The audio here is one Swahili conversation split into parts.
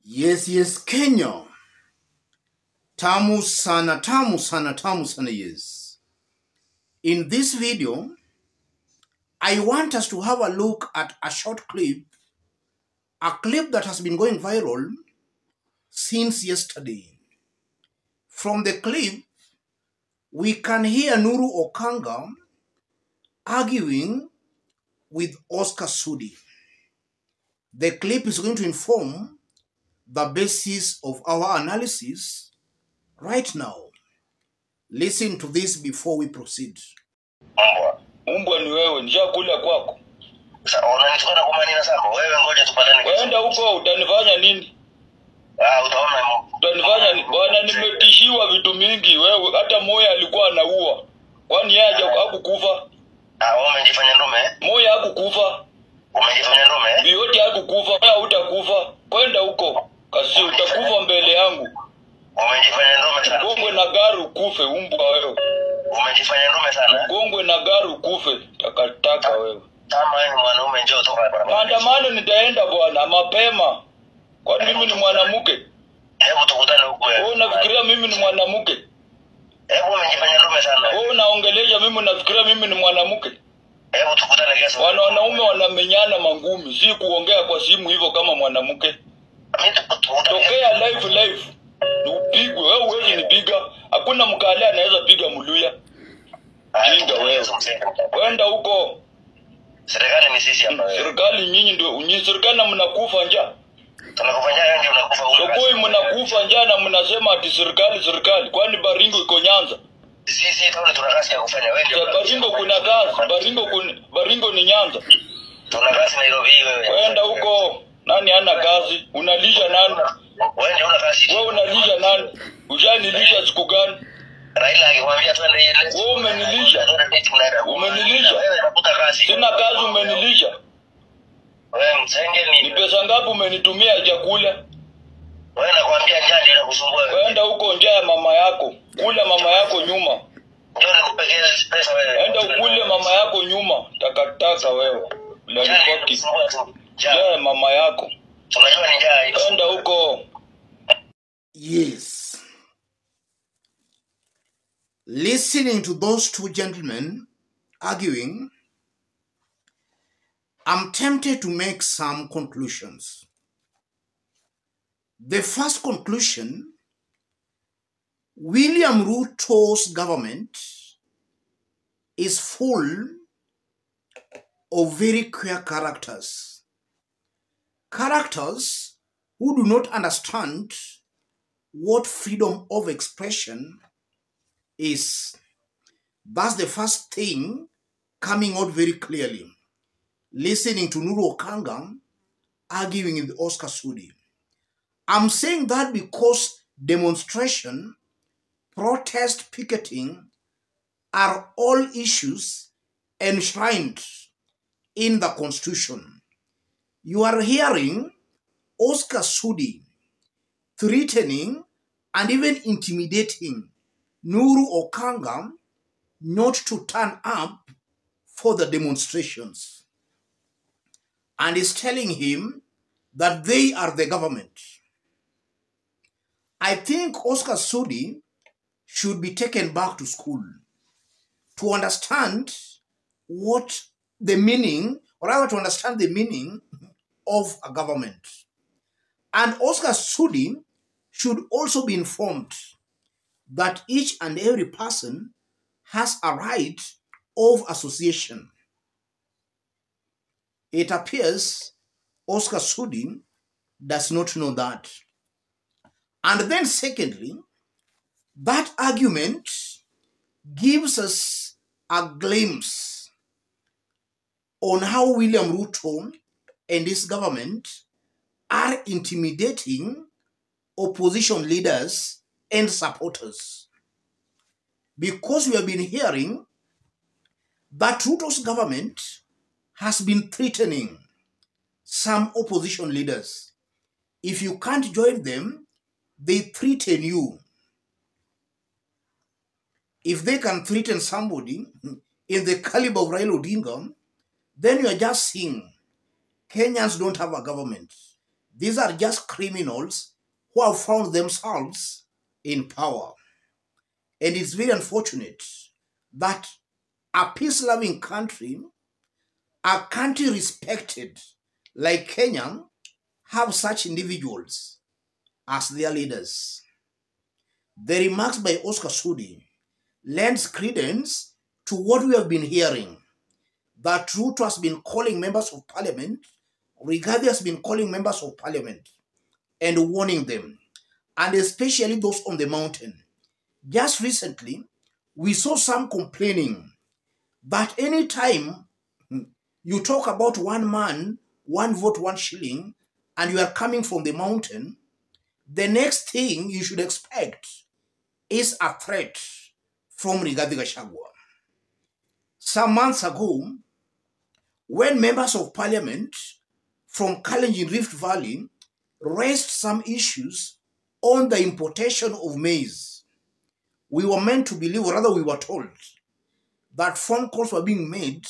Yes, Kenya. Tamu sana, tamu sana, tamu sana, yes. In this video, I want us to have a look at a short clip, a clip that has been going viral since yesterday. From the clip, we can hear Nuru Okanga arguing with Oscar Sudi. The clip is going to inform the basis of our analysis right now. Listen to this before we proceed. Umbwa ni wewe, nishakula kwako. Sasa unanitukana kwa maneno sana. Wewe ngoja tupatane kesho. Waenda huko utanifanya nini? Utaona Utanifanya nini? Bwana nimetishiwa vitu mingi. Wewe hata Moya alikuwa anaua. Kwani yeye hakukufa? wewe umejifanya ndume. Moya hakukufa. Umejifanya ndume. Yote hakukufa. Wewe hutakufa. Kwenda huko. Kasi utakufa mbele yangu. Umejifanya ndume sana. Gongwe na gari ukufe umbwa wewe. Umejifanya ndume sana. Gongwe na gari ukufe. Takataka wewe. Kama wewe ni mwanaume njoo toka hapa. Maandamano nitaenda bwana mapema. Kwani mimi ni mwanamke? Hebu tukutane huko wewe. Wewe unafikiria mimi ni mwanamke? Hebu umejifanya ndume sana. Wewe unaongelea mimi unafikiria mimi ni mwanamke? Hebu tukutane kesho. Wanaume wanamenyana mangumi, si kuongea kwa simu hivyo kama mwanamke. Mimi tukutane. Tokea live. Upigwe wewe huwezi nipiga. Hakuna mkale anaweza piga Mluya. Jinga wewe. Kwenda huko. Serikali ni sisi hapa wewe. Serikali nyinyi ndio serikali mnakufa njaa. Tunakufanya wewe ndio unakufa huko. Sokoi mnakufa njaa na mnasema ati serikali. Kwani Baringo iko Nyanza? Sisi tuna kazi ya kufanya wewe ndio. Baringo kuna kazi. Baringo ni Nyanza. Tuna kazi Nairobi wewe. Kwenda huko. Nani hana kazi? Unalisha nani? Wewe ndio una kazi. Wewe unalisha nani? Ujanilisha siku gani? Raila akikwambia twende ile. Wewe umenilisha. Umenilisha. Wewe unakuta kazi. Sina kazi umenilisha. Wewe msenge Ni pesa ngapi umenitumia chakula? Wewe nakwambia njaa ndio inakusumbua. Kwenda huko njaa ya mama yako. Kula mama yako nyuma. Ndio nikupekea pesa wewe. Enda ukule mama yako nyuma. Takataka wewe. Unalipoki. Njaa ya mama yako. Unajua ni njaa hiyo. Kwenda huko. Yes. Listening to those two gentlemen arguing, I'm tempted to make some conclusions. The first conclusion, William Ruto's government is full of very queer characters. Characters who do not understand what freedom of expression is. That's the first thing coming out very clearly. Listening to Nuru Okanga arguing in the Oscar Sudi. I'm saying that because demonstration, protest, picketing are all issues enshrined in the Constitution. You are hearing Oscar Sudi threatening and even intimidating Nuru Okanga not to turn up for the demonstrations. And is telling him that they are the government. I think Oscar Sudi should be taken back to school to understand what the meaning, or rather to understand the meaning of a government. And Oscar Sudi should also be informed that each and every person has a right of association. It appears Oscar Sudi does not know that. And then secondly, that argument gives us a glimpse on how William Ruto and his government are intimidating opposition leaders and supporters. Because we have been hearing that Ruto's government has been threatening some opposition leaders. If you can't join them, they threaten you. If they can threaten somebody in the caliber of Raila Odinga, then you are just seeing Kenyans don't have a government. These are just criminals who have found themselves in power. And it's very unfortunate that a peace-loving country, a country respected like Kenya, have such individuals as their leaders. The remarks by Oscar Sudi lends credence to what we have been hearing, that Ruto has been calling members of parliament, Rigathi has been calling members of parliament and warning them, and especially those on the mountain. Just recently, we saw some complaining that any time you talk about one man, one vote, 1 shilling, and you are coming from the mountain, the next thing you should expect is a threat from Rigathi Gachagua. Some months ago, when members of parliament from Kalenjin Rift Valley raised some issues on the importation of maize, we were meant to believe, or rather we were told, that phone calls were being made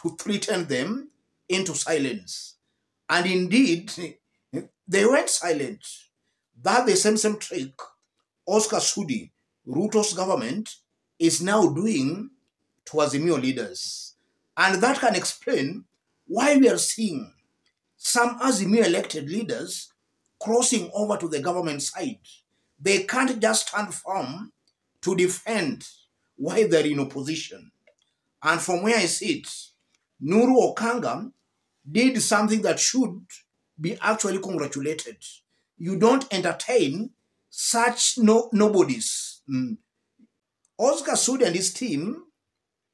to threaten them into silence. And indeed, they went silent. That the same trick Oscar Sudi, Ruto's government, is now doing to Azimio leaders. And that can explain why we are seeing some Azimio elected leaders crossing over to the government side. They can't just stand firm to defend why they're in opposition. And from where I sit, Nuru Okanga did something that should be actually congratulated. You don't entertain such nobodies. Oscar Sudi and his team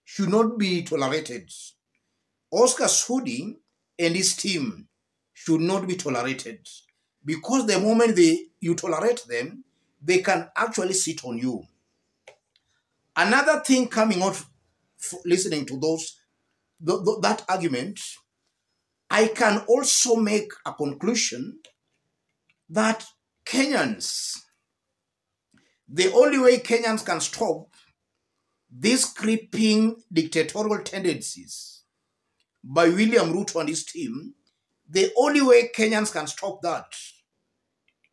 should not be tolerated. Oscar Sudi and his team should not be tolerated, because the moment you tolerate them, they can actually sit on you. Another thing coming out, listening to that argument, I can also make a conclusion that Kenyans, the only way Kenyans can stop these creeping dictatorial tendencies by William Ruto and his team, the only way Kenyans can stop that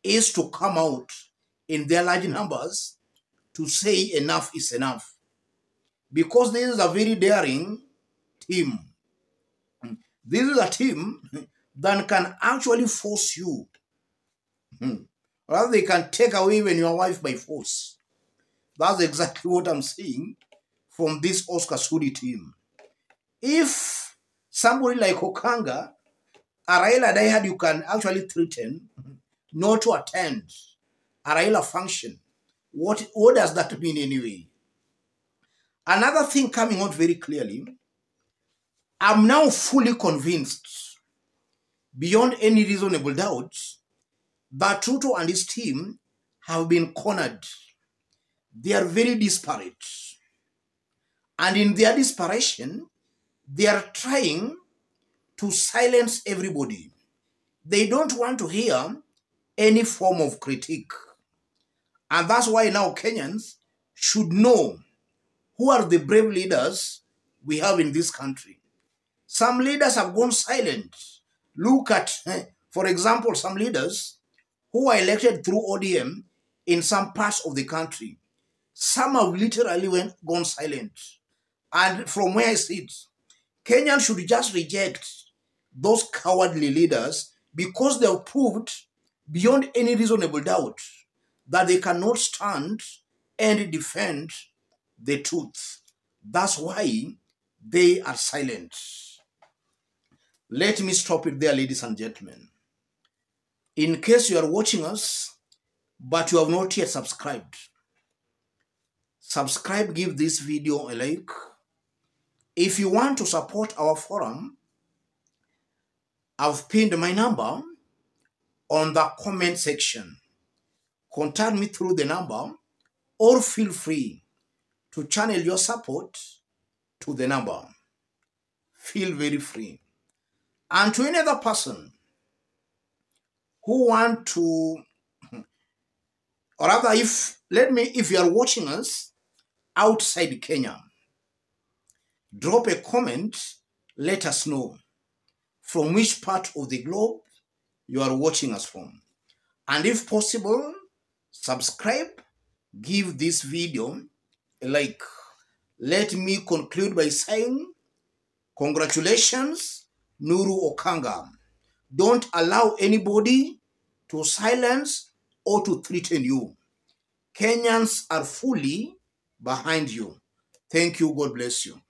is to come out in their large numbers to say enough is enough. Because this is a very daring team. This is a team that can actually force you. Rather, they can take away even your wife by force. That's exactly what I'm seeing from this Oscar Sudi team. If somebody like Okanga, a Raila diehard, you can actually threaten not to attend a Raila function, what does that mean anyway? Another thing coming out very clearly, I'm now fully convinced, beyond any reasonable doubt, that Ruto and his team have been cornered. They are very disparate. And in their desperation, they are trying to silence everybody. They don't want to hear any form of critique. And that's why now Kenyans should know who are the brave leaders we have in this country. Some leaders have gone silent. Look at, for example, some leaders who are elected through ODM in some parts of the country. Some have literally gone silent. And from where I sit, Kenyans should just reject those cowardly leaders, because they have proved beyond any reasonable doubt that they cannot stand and defend the truth. That's why they are silent. Let me stop it there, ladies and gentlemen. In case you are watching us, but you have not yet subscribed, subscribe, give this video a like. If you want to support our forum, I've pinned my number on the comment section. Contact me through the number, or feel free to channel your support to the number. Feel very free. And to any other person who want to, or rather, if you are watching us outside Kenya, drop a comment, let us know from which part of the globe you are watching us from. And if possible, subscribe, give this video a like. Let me conclude by saying, congratulations, Nuru Okanga. Don't allow anybody to silence or to threaten you. Kenyans are fully behind you. Thank you. God bless you.